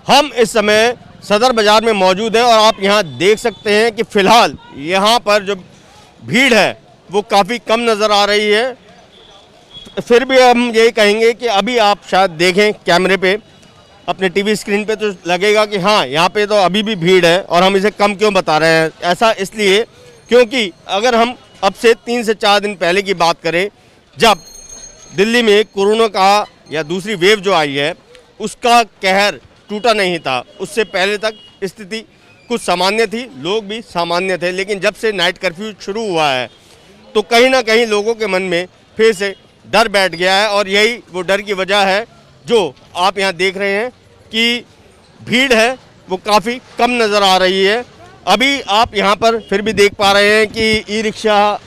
हम इस समय सदर बाज़ार में मौजूद हैं और आप यहाँ देख सकते हैं कि फ़िलहाल यहाँ पर जो भीड़ है वो काफ़ी कम नज़र आ रही है। फिर भी हम यही कहेंगे कि अभी आप शायद देखें कैमरे पे, अपने टीवी स्क्रीन पे, तो लगेगा कि हाँ यहाँ पे तो अभी भी भीड़ है और हम इसे कम क्यों बता रहे हैं। ऐसा इसलिए क्योंकि अगर हम अब से 3 से 4 दिन पहले की बात करें, जब दिल्ली में कोरोना का या दूसरी वेव जो आई है उसका कहर टूटा नहीं था, उससे पहले तक स्थिति कुछ सामान्य थी, लोग भी सामान्य थे। लेकिन जब से नाइट कर्फ्यू शुरू हुआ है तो कहीं ना कहीं लोगों के मन में फिर से डर बैठ गया है और यही वो डर की वजह है जो आप यहाँ देख रहे हैं कि भीड़ है वो काफ़ी कम नज़र आ रही है। अभी आप यहाँ पर फिर भी देख पा रहे हैं कि ई रिक्शा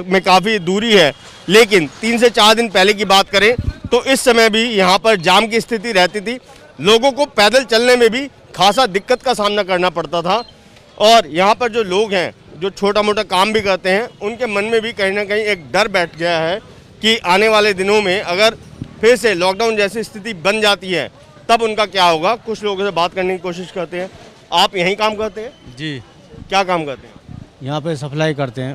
में काफ़ी दूरी है, लेकिन 3 से 4 दिन पहले की बात करें तो इस समय भी यहाँ पर जाम की स्थिति रहती थी। लोगों को पैदल चलने में भी खासा दिक्कत का सामना करना पड़ता था और यहाँ पर जो लोग हैं जो छोटा मोटा काम भी करते हैं उनके मन में भी कहीं ना कहीं एक डर बैठ गया है कि आने वाले दिनों में अगर फिर से लॉकडाउन जैसी स्थिति बन जाती है तब उनका क्या होगा। कुछ लोगों से बात करने की कोशिश करते हैं। आप यहीं काम करते हैं? जी, क्या काम करते हैं? यहाँ पे सप्लाई करते हैं।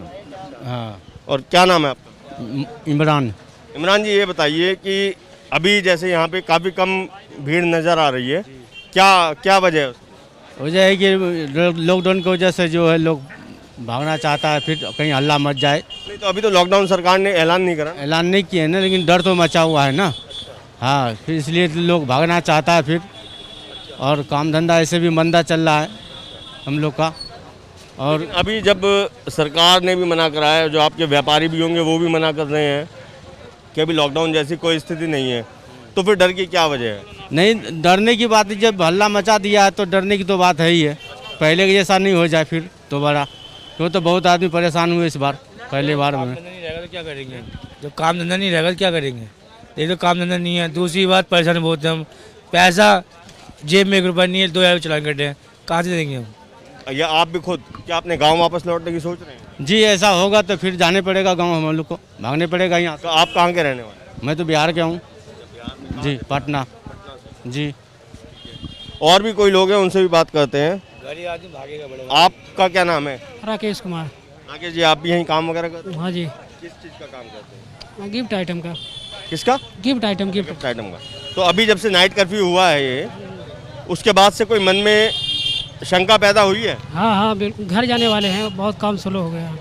हाँ। और क्या नाम है आपका? इमरान। इमरान जी, ये बताइए कि अभी जैसे यहाँ पे काफ़ी कम भीड़ नज़र आ रही है, क्या वजह है? वजह है कि लॉकडाउन की वजह से जो है लोग भागना चाहता है, फिर कहीं हल्ला मच जाए। नहीं तो अभी तो लॉकडाउन सरकार ने ऐलान नहीं करा। ऐलान नहीं किया है ना, लेकिन डर तो मचा हुआ है ना। हाँ, फिर इसलिए तो लोग भागना चाहता है फिर। और काम धंधा ऐसे भी मंदा चल रहा है हम लोग का। और अभी जब सरकार ने भी मना कराया है, जो आपके व्यापारी भी होंगे वो भी मना कर रहे हैं कि अभी लॉकडाउन जैसी कोई स्थिति नहीं है, तो फिर डर की क्या वजह है? नहीं, डरने की बात, जब हल्ला मचा दिया है तो डरने की तो बात है ही है। पहले के जैसा नहीं हो जाए फिर दोबारा, क्यों तो बहुत आदमी परेशान हुए इस बार, पहले बार में। नहीं रहेगा तो क्या करेंगे? जब काम धंधा नहीं रहेगा तो क्या करेंगे? एक तो काम धंधा नहीं है, दूसरी बात परेशान बहुत है हम। पैसा जेब में 1 रुपया नहीं है, 2000 चलान कटे हैं, कहाँ से देंगे हम? या आप भी खुद क्या अपने गांव वापस लौटने की सोच रहे हैं? जी, ऐसा होगा तो फिर जाने पड़ेगा गांव, हम लोग को भागने पड़ेगा यहाँ। तो आप कहाँ के रहने वाले? मैं तो बिहार के हूँ जी, पटना जी। और भी कोई लोग हैं, उनसे भी बात करते हैं। गरीब आदमी भागेगा बड़े। आपका क्या नाम है? राकेश कुमार। राकेश जी, आप भी यहीं काम वगैरह करते हैं? हाँ जी, किस चीज़ का काम करते हैं? गिफ्ट आइटम का। किसका? Gift item. गिफ्ट आइटम का। तो अभी जब से नाइट कर्फ्यू हुआ है ये, उसके बाद से कोई मन में शंका पैदा हुई है? हाँ हाँ बिल्कुल, घर जाने वाले हैं, बहुत काम स्लो हो गया।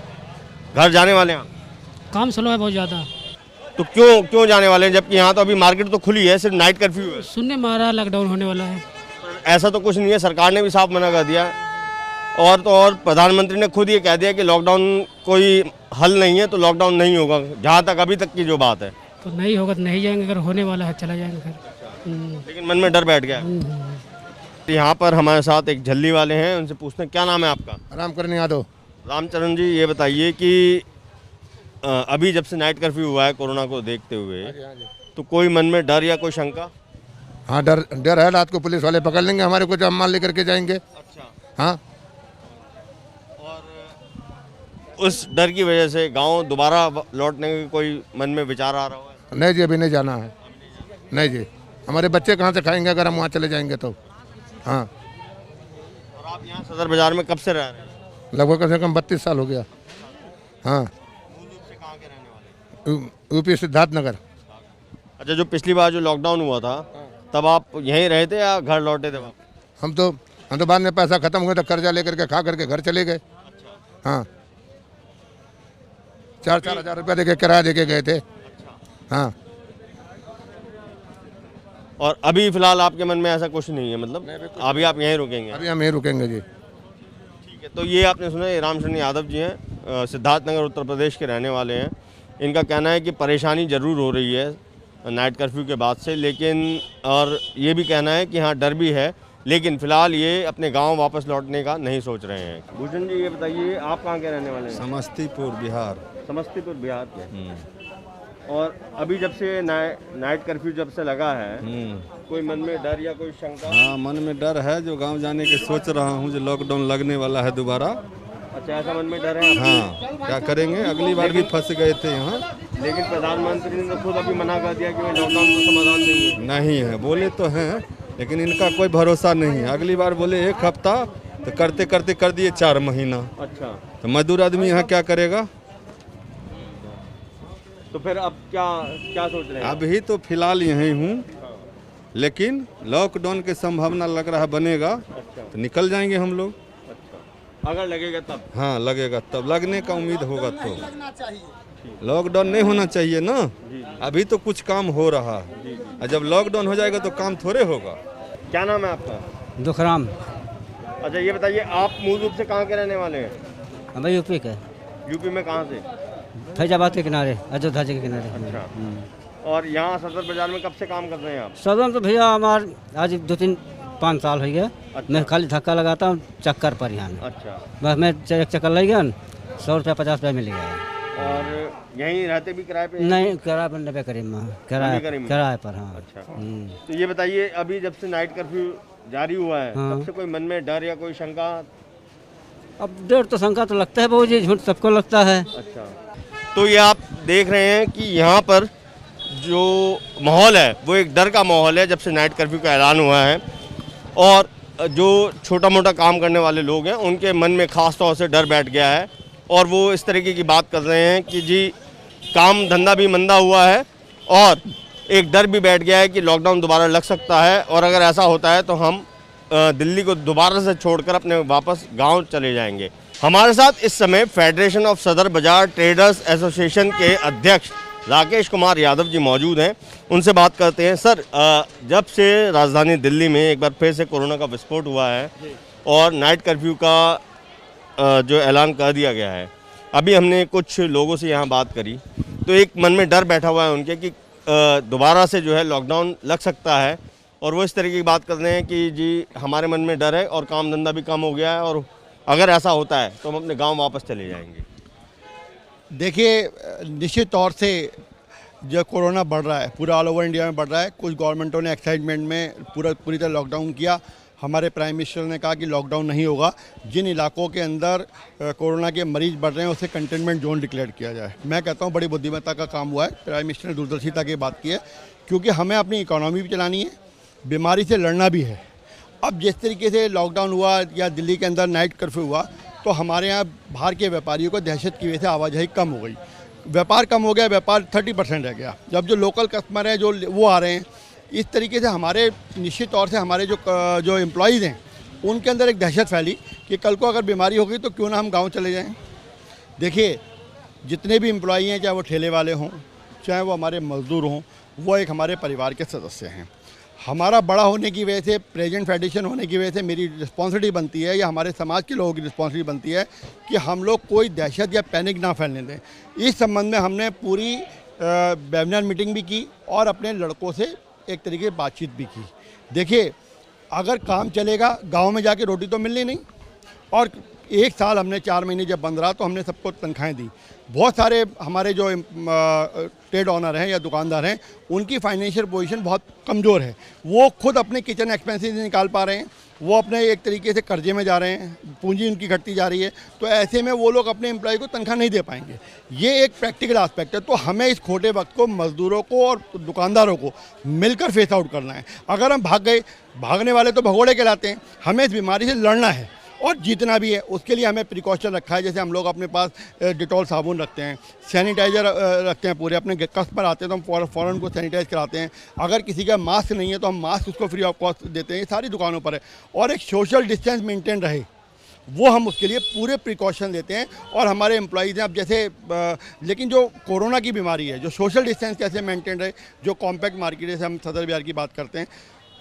घर जाने वाले हैं? काम स्लो है बहुत ज़्यादा। तो क्यों जाने वाले हैं, जबकि यहाँ तो अभी मार्केट तो खुली है, सिर्फ नाइट कर्फ्यू है? सुनने में आ रहा लॉकडाउन होने वाला है। ऐसा तो कुछ नहीं है, सरकार ने भी साफ मना कर दिया। और तो और प्रधानमंत्री ने खुद ये कह दिया कि लॉकडाउन कोई हल नहीं है, तो लॉकडाउन नहीं होगा, जहाँ तक अभी तक की जो बात है। तो नहीं होगा तो नहीं जाएंगे, अगर होने वाला है चला जाएंगे घर। लेकिन मन में डर बैठ गया। यहाँ पर हमारे साथ एक झल्ली वाले हैं, उनसे पूछते हैं क्या नाम है आपका? रामकरण यादव। रामचरण जी, ये बताइए कि अभी जब से नाइट कर्फ्यू हुआ है कोरोना को देखते हुए, तो कोई मन में डर या कोई शंका? हाँ, डर है, रात को पुलिस वाले पकड़ लेंगे हमारे को, जब माल लेकर के जाएंगे। अच्छा। हाँ, और उस डर की वजह से गांव दोबारा लौटने का कोई मन में विचार आ रहा है? नहीं जी, अभी नहीं जाना है। नहीं जी, हमारे बच्चे कहाँ से खाएंगे अगर हम वहाँ चले जाएंगे तो। हाँ। और आप यहाँ सदर बाजार में कब से रह रहे हैं? लगभग कम से कम 32 साल हो गया। हाँ। मूल रूप से कहाँ के रहने वाले? यूपी सिद्धार्थ नगर। अच्छा, जो पिछली बार जो लॉकडाउन हुआ था तब आप यहीं रहे थे या घर लौटे थे वापस? हम तो बाद में पैसा खत्म हुआ तो कर्जा लेकर के खा करके घर चले गए। हाँ, 4-4 हज़ार रुपया देके किराया देके गए थे। हाँ। और अभी फिलहाल आपके मन में ऐसा कुछ नहीं है, मतलब अभी आप यहीं रुकेंगे? अभी हम यहीं रुकेंगे जी। ठीक है। तो ये आपने सुना, ये रामचरण यादव जी हैं, सिद्धार्थनगर उत्तर प्रदेश के रहने वाले हैं। इनका कहना है कि परेशानी ज़रूर हो रही है नाइट कर्फ्यू के बाद से, लेकिन और ये भी कहना है कि हाँ डर भी है, लेकिन फ़िलहाल ये अपने गांव वापस लौटने का नहीं सोच रहे हैं। भूषण जी, ये बताइए आप कहाँ के रहने वाले हैं? समस्तीपुर बिहार। समस्तीपुर बिहार के। और अभी जब से नाइट कर्फ्यू जब से लगा है, कोई मन में डर या कोई शंका? हाँ, मन में डर है, जो गांव जाने के सोच रहा हूँ, जो लॉकडाउन लगने वाला है दोबारा। अच्छा, ऐसा मन में डर है? हाँ, क्या करेंगे, अगली बार भी फंस गए थे यहाँ। लेकिन प्रधानमंत्री ने तो खुद अभी मना कर दिया कि लॉकडाउन का समाधान नहीं है। नहीं है, बोले तो हैं, लेकिन इनका कोई भरोसा नहीं है। अगली बार बोले 1 हफ्ता, तो करते करते कर दिए 4 महीना। अच्छा, तो मजदूर आदमी यहाँ क्या करेगा? तो फिर अब क्या क्या सोच रहे हैं? अभी तो फिलहाल यहीं हूँ, लेकिन लॉकडाउन की संभावना लग रहा है बनेगा, अच्छा, तो निकल जाएंगे हम लोग। अच्छा, अगर लगेगा तब? हाँ लगेगा, तब लगने का उम्मीद होगा। तो लॉकडाउन नहीं होना चाहिए ना, अभी तो कुछ काम हो रहा है, और जब लॉकडाउन हो जाएगा तो काम थोड़े होगा। क्या नाम है आपका? दुखराम। अच्छा, ये बताइए, आप मूल रूप से कहाँ के रहने वाले हैं? हम यूपी के, यूपी में कहाँ से? फैजाबाद के किनारे, अयोध्या जी के किनारे। अच्छा, और यहाँ सदर बाजार में कब से काम कर रहे हैं आप? सदन तो भैया हमारे आज 2-3-5 साल हो गया। मैं खाली धक्का लगाता हूँ चक्कर पर यहाँ। अच्छा, बस मैं एक चक्कर लग गया, 100 रुपया 50 रुपया मिल गया। और यहीं रहते भी किराए पे? नहीं, किराए पर नब्बे करीब में, किराए पर। हाँ। अच्छा, तो ये बताइए, अभी जब से नाइट कर्फ्यू जारी हुआ है, हाँ। तब से कोई मन में डर या कोई शंका? अब डर तो शंका तो लगता है बहुत जी, झूठ सबको लगता है। अच्छा, तो ये आप देख रहे हैं कि यहाँ पर जो माहौल है वो एक डर का माहौल है जब से नाइट कर्फ्यू का ऐलान हुआ है, और जो छोटा मोटा काम करने वाले लोग हैं उनके मन में ख़ास तौर से डर बैठ गया है, और वो इस तरीके की बात कर रहे हैं कि जी काम धंधा भी मंदा हुआ है, और एक डर भी बैठ गया है कि लॉकडाउन दोबारा लग सकता है, और अगर ऐसा होता है तो हम दिल्ली को दोबारा से छोड़कर अपने वापस गांव चले जाएंगे। हमारे साथ इस समय फेडरेशन ऑफ सदर बाजार ट्रेडर्स एसोसिएशन के अध्यक्ष राकेश कुमार यादव जी मौजूद हैं, उनसे बात करते हैं। सर, जब से राजधानी दिल्ली में एक बार फिर से कोरोना का विस्फोट हुआ है और नाइट कर्फ्यू का जो ऐलान कर दिया गया है, अभी हमने कुछ लोगों से यहाँ बात करी तो एक मन में डर बैठा हुआ है उनके कि दोबारा से जो है लॉकडाउन लग सकता है, और वो इस तरीके की बात कर रहे हैं कि जी हमारे मन में डर है और काम धंधा भी कम हो गया है, और अगर ऐसा होता है तो हम अपने गांव वापस चले जाएंगे। देखिए, निश्चित तौर से जो कोरोना बढ़ रहा है पूरा ऑल ओवर इंडिया में बढ़ रहा है। कुछ गवर्नमेंटों ने एक्साइटमेंट में पूरी तरह लॉकडाउन किया। हमारे प्राइम मिनिस्टर ने कहा कि लॉकडाउन नहीं होगा, जिन इलाकों के अंदर कोरोना के मरीज बढ़ रहे हैं उसे कंटेनमेंट जोन डिक्लेयर किया जाए। मैं कहता हूँ बड़ी बुद्धिमत्ता का काम हुआ है, प्राइम मिनिस्टर ने दूरदर्शिता की बात की है, क्योंकि हमें अपनी इकोनॉमी भी चलानी है, बीमारी से लड़ना भी है। अब जिस तरीके से लॉकडाउन हुआ या दिल्ली के अंदर नाइट कर्फ्यू हुआ, तो हमारे यहाँ बाहर के व्यापारियों को दहशत की वजह से आवाजाही कम हो गई, व्यापार कम हो गया, व्यापार 30% रह गया। जब जो लोकल कस्टमर हैं जो वो आ रहे हैं, इस तरीके से हमारे निश्चित तौर से हमारे जो एम्प्लॉयज़ हैं उनके अंदर एक दहशत फैली कि कल को अगर बीमारी हो गई तो क्यों ना हम गाँव चले जाएँ। देखिए, जितने भी एम्प्लॉई हैं, चाहे वो ठेले वाले हों, चाहे वो हमारे मजदूर हों, वो एक हमारे परिवार के सदस्य हैं। हमारा बड़ा होने की वजह से, प्रेजेंट फेडरेशन होने की वजह से मेरी रिस्पॉन्सिबिलिटी बनती है, या हमारे समाज के लोगों की रिस्पॉन्सिबिलिटी बनती है कि हम लोग कोई दहशत या पैनिक ना फैलने दें। इस संबंध में हमने पूरी वेबिनार मीटिंग भी की और अपने लड़कों से एक तरीके से बातचीत भी की। देखिए, अगर काम चलेगा, गांव में जाके रोटी तो मिलनी नहीं, और 1 साल हमने 4 महीने जब बंद रहा तो हमने सबको तनख्वाहें दी। बहुत सारे हमारे जो ट्रेड ऑनर हैं या दुकानदार हैं, उनकी फाइनेंशियल पोजीशन बहुत कमज़ोर है, वो खुद अपने किचन एक्सपेंसेस नहीं निकाल पा रहे हैं, वो अपने एक तरीके से कर्जे में जा रहे हैं, पूंजी उनकी घटती जा रही है, तो ऐसे में वो लोग अपने एम्प्लॉय को तनख्वाह नहीं दे पाएंगे। ये एक प्रैक्टिकल एस्पेक्ट है। तो हमें इस खोटे वक्त को मज़दूरों को और दुकानदारों को मिलकर फेस आउट करना है। अगर हम भाग गए, भागने वाले तो भगोड़े कहलाते हैं, हमें इस बीमारी से लड़ना है और जीतना भी है। उसके लिए हमें प्रिकॉशन रखा है, जैसे हम लोग अपने पास डिटॉल साबुन रखते हैं, सैनिटाइज़र रखते हैं, पूरे अपने कस्टमर आते हैं तो हम फ़ौरन को सैनिटाइज कराते हैं। अगर किसी का मास्क नहीं है तो हम मास्क उसको फ्री ऑफ कॉस्ट देते हैं। ये सारी दुकानों पर है, और एक सोशल डिस्टेंस मेंटेन रहे वो हम उसके लिए पूरे प्रिकॉशन देते हैं। और हमारे एम्प्लॉइज़ हैं, अब जैसे लेकिन जो कोरोना की बीमारी है, जो सोशल डिस्टेंस कैसे मेंटेन रहे, जो कॉम्पैक्ट मार्केट है, हम सदर बाजार की बात करते हैं,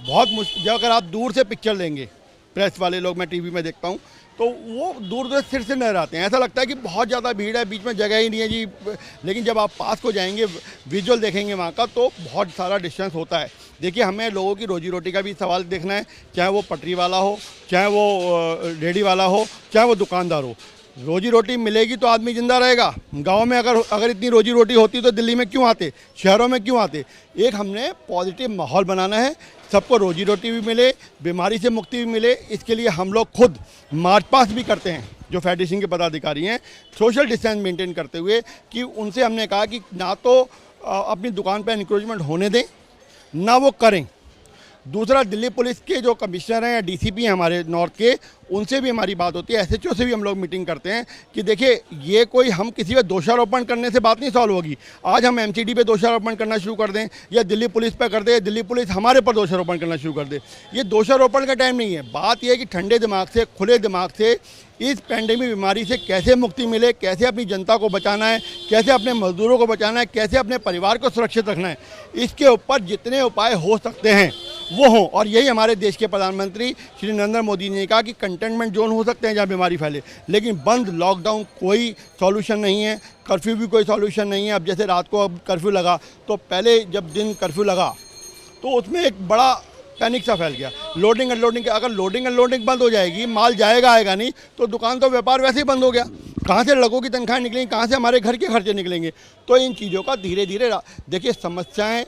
बहुत मुश्किल। जब अगर आप दूर से पिक्चर लेंगे, प्रेस वाले लोग, मैं टीवी में देखता हूँ, तो वो दूर दूर सिर से नजर आते हैं, ऐसा लगता है कि बहुत ज़्यादा भीड़ है, बीच में जगह ही नहीं है जी। लेकिन जब आप पास को जाएंगे, विजुअल देखेंगे वहाँ का, तो बहुत सारा डिस्टेंस होता है। देखिए, हमें लोगों की रोजी रोटी का भी सवाल देखना है, चाहे वो पटरी वाला हो, चाहे वो रेडी वाला हो, चाहे वो दुकानदार हो। रोजी रोटी मिलेगी तो आदमी जिंदा रहेगा। गांव में अगर इतनी रोजी रोटी होती तो दिल्ली में क्यों आते, शहरों में क्यों आते। एक हमने पॉजिटिव माहौल बनाना है, सबको रोजी रोटी भी मिले, बीमारी से मुक्ति भी मिले। इसके लिए हम लोग खुद मार्च पास्ट भी करते हैं, जो फेडरेशन के पदाधिकारी हैं, सोशल डिस्टेंस मेंटेन करते हुए, कि उनसे हमने कहा कि ना तो अपनी दुकान पर इंक्रोचमेंट होने दें, ना वो करें। दूसरा, दिल्ली पुलिस के जो कमिश्नर हैं या डीसीपी हैं हमारे नॉर्थ के, उनसे भी हमारी बात होती है, एसएचओ से भी हम लोग मीटिंग करते हैं कि देखिए ये कोई हम किसी पे दोषारोपण करने से बात नहीं सॉल्व होगी। आज हम एमसीडी पे दोषारोपण करना शुरू कर दें या दिल्ली पुलिस पे कर दें, दिल्ली पुलिस हमारे पर दोषारोपण करना शुरू कर दे, ये दोषारोपण का टाइम नहीं है। बात यह है कि ठंडे दिमाग से, खुले दिमाग से इस पैंडेमिक बीमारी से कैसे मुक्ति मिले, कैसे अपनी जनता को बचाना है, कैसे अपने मजदूरों को बचाना है, कैसे अपने परिवार को सुरक्षित रखना है, इसके ऊपर जितने उपाय हो सकते हैं वो हों। और यही हमारे देश के प्रधानमंत्री श्री नरेंद्र मोदी ने कहा कि कंटेनमेंट जोन हो सकते हैं जहाँ बीमारी फैले, लेकिन बंद लॉकडाउन कोई सॉल्यूशन नहीं है, कर्फ्यू भी कोई सॉल्यूशन नहीं है। अब जैसे रात को अब कर्फ्यू लगा, तो पहले जब दिन कर्फ्यू लगा तो उसमें एक बड़ा पैनिक सा फैल गया। लोडिंग अनलोडिंग, अगर लोडिंग अनलोडिंग बंद हो जाएगी, माल जाएगा आएगा नहीं, तो दुकान तो व्यापार वैसे ही बंद हो गया। कहाँ से लोगों की तनख्वाहें निकलेंगी, कहाँ से हमारे घर के खर्चे निकलेंगे। तो इन चीज़ों का धीरे धीरे, देखिए समस्याएं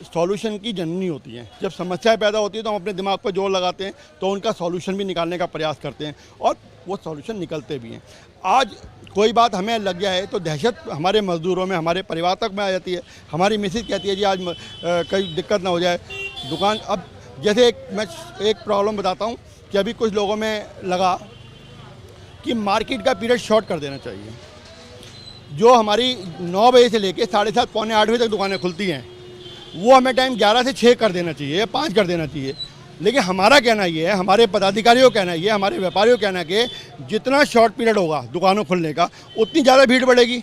सॉल्यूशन की जननी होती हैं। जब समस्याएं पैदा होती है तो हम अपने दिमाग पर जोर लगाते हैं, तो उनका सॉल्यूशन भी निकालने का प्रयास करते हैं और वो सॉल्यूशन निकलते भी हैं। आज कोई बात हमें लग जाए तो दहशत हमारे मजदूरों में, हमारे परिवार तक में आ जाती है। हमारी मिसेज कहती है जी आज कहीं दिक्कत ना हो जाए दुकान। अब जैसे मैं एक प्रॉब्लम बताता हूँ कि अभी कुछ लोगों में लगा कि मार्केट का पीरियड शॉर्ट कर देना चाहिए। जो हमारी 9 बजे से लेके 7:30 पौने 8 बजे तक दुकानें खुलती हैं, वो हमें टाइम 11 से 6 कर देना चाहिए या 5 कर देना चाहिए। लेकिन हमारा कहना ये है, हमारे पदाधिकारियों का कहना ये, हमारे व्यापारियों का कहना है कि जितना शॉर्ट पीरियड होगा दुकानों खुलने का, उतनी ज़्यादा भीड़ बढ़ेगी।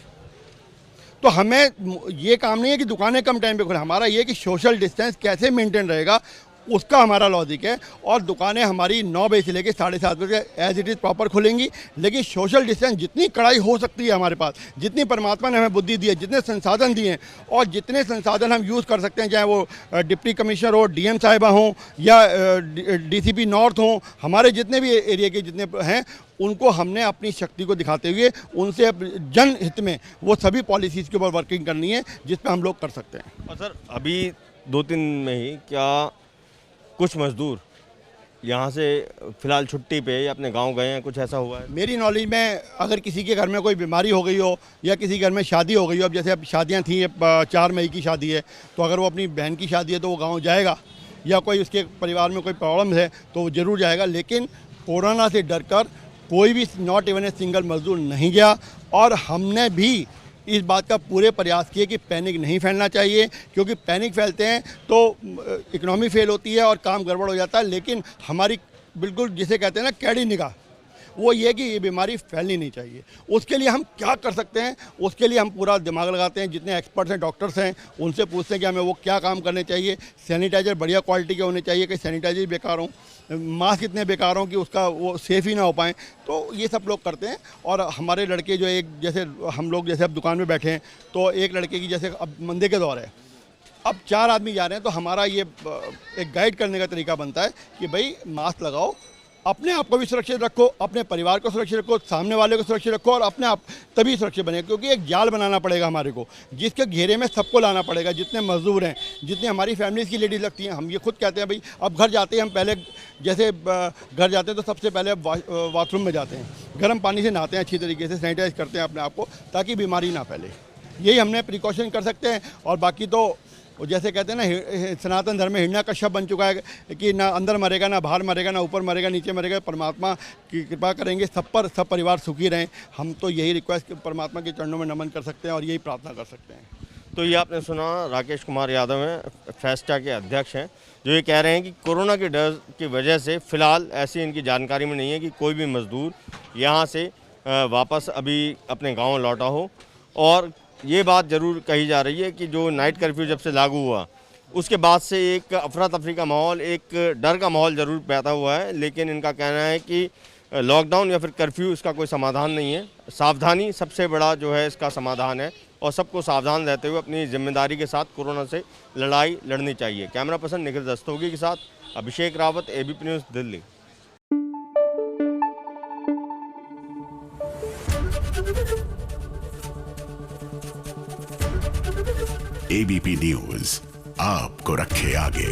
तो हमें ये काम नहीं है कि दुकानें कम टाइम पे खुलें, हमारा ये है कि सोशल डिस्टेंस कैसे मेंटेन रहेगा, उसका हमारा लॉजिक है। और दुकानें हमारी 9 बजे से लेकर 7:30 बजे एज इट इज़ प्रॉपर खुलेंगी, लेकिन सोशल डिस्टेंस जितनी कड़ाई हो सकती है हमारे पास, जितनी परमात्मा ने हमें बुद्धि दी है, जितने संसाधन दिए हैं और जितने संसाधन हम यूज़ कर सकते हैं, चाहे वो डिप्टी कमिश्नर हो, डीएम साहिबा हों या डीसीपी नॉर्थ हों, हमारे जितने भी एरिया के जितने हैं, उनको हमने अपनी शक्ति को दिखाते हुए उनसे जनहित में वो सभी पॉलिसीज़ के ऊपर वर्किंग करनी है जिस पर हम लोग कर सकते हैं। और सर अभी 2-3 में ही क्या कुछ मजदूर यहाँ से फिलहाल छुट्टी पे या अपने गांव गए हैं, कुछ ऐसा हुआ है? मेरी नॉलेज में अगर किसी के घर में कोई बीमारी हो गई हो या किसी घर में शादी हो गई हो, अब जैसे अब शादियाँ थी, 4 मई की शादी है, तो अगर वो अपनी बहन की शादी है तो वो गांव जाएगा, या कोई उसके परिवार में कोई प्रॉब्लम है तो वो ज़रूर जाएगा। लेकिन कोरोना से डर कर कोई भी नॉट इवन ए सिंगल मजदूर नहीं गया। और हमने भी इस बात का पूरे प्रयास किए कि पैनिक नहीं फैलना चाहिए, क्योंकि पैनिक फैलते हैं तो इकोनॉमी फेल होती है और काम गड़बड़ हो जाता है। लेकिन हमारी बिल्कुल जिसे कहते हैं ना कैडी निगाह, वो ये कि ये बीमारी फैलनी नहीं चाहिए। उसके लिए हम क्या कर सकते हैं, उसके लिए हम पूरा दिमाग लगाते हैं। जितने एक्सपर्ट्स हैं, डॉक्टर्स हैं, उनसे पूछते हैं कि हमें वो क्या काम करने चाहिए। सैनिटाइज़र बढ़िया क्वालिटी के होने चाहिए, कि सैनिटाइज़र बेकार हों, मास्क इतने बेकार हों कि उसका वो सेफ़ ही ना हो पाएँ। तो ये सब लोग करते हैं। और हमारे लड़के जो एक जैसे हम लोग जैसे अब दुकान में बैठे हैं, तो एक लड़के की जैसे अब मंदे के दौर है, अब 4 आदमी जा रहे हैं, तो हमारा ये एक गाइड करने का तरीका बनता है कि भाई मास्क लगाओ, अपने आप को भी सुरक्षित रखो, अपने परिवार को सुरक्षित रखो, सामने वाले को सुरक्षित रखो, और अपने आप तभी सुरक्षित बने। क्योंकि एक जाल बनाना पड़ेगा हमारे को, जिसके घेरे में सबको लाना पड़ेगा, जितने मजदूर हैं, जितनी हमारी फैमिलीज़ की लेडीज़ लगती हैं। हम ये खुद कहते हैं भाई, अब घर जाते हैं हम, पहले जैसे घर जाते हैं तो सबसे पहले बाथरूम में जाते हैं, गर्म पानी से नहाते हैं, अच्छी तरीके से सैनिटाइज करते हैं अपने आप को, ताकि बीमारी ना फैले। यही हमने प्रिकॉशन कर सकते हैं। और बाकी तो जैसे कहते हैं ना, सनातन धर्म में हिरण्य कश्यप बन चुका है कि ना अंदर मरेगा, ना बाहर मरेगा, ना ऊपर मरेगा, नीचे मरेगा। परमात्मा की कृपा करेंगे, सब परिवार सुखी रहें। हम तो यही रिक्वेस्ट परमात्मा के चरणों में नमन कर सकते हैं और यही प्रार्थना कर सकते हैं। तो ये आपने सुना, राकेश कुमार यादव हैं, फेस्टा के अध्यक्ष हैं, जो ये कह रहे हैं कि कोरोना के डर की वजह से फ़िलहाल ऐसी इनकी जानकारी में नहीं है कि कोई भी मज़दूर यहाँ से वापस अभी अपने गाँव लौटा हो। और ये बात ज़रूर कही जा रही है कि जो नाइट कर्फ्यू जब से लागू हुआ, उसके बाद से एक अफरा तफरी का माहौल, एक डर का माहौल ज़रूर पैदा हुआ है। लेकिन इनका कहना है कि लॉकडाउन या फिर कर्फ्यू इसका कोई समाधान नहीं है। सावधानी सबसे बड़ा जो है इसका समाधान है, और सबको सावधान रहते हुए अपनी जिम्मेदारी के साथ कोरोना से लड़ाई लड़नी चाहिए। कैमरा पर्सन निखिल दस्तोगी के साथ अभिषेक रावत, एबीपी न्यूज़, दिल्ली। एबीपी न्यूज़ आपको रखे आगे।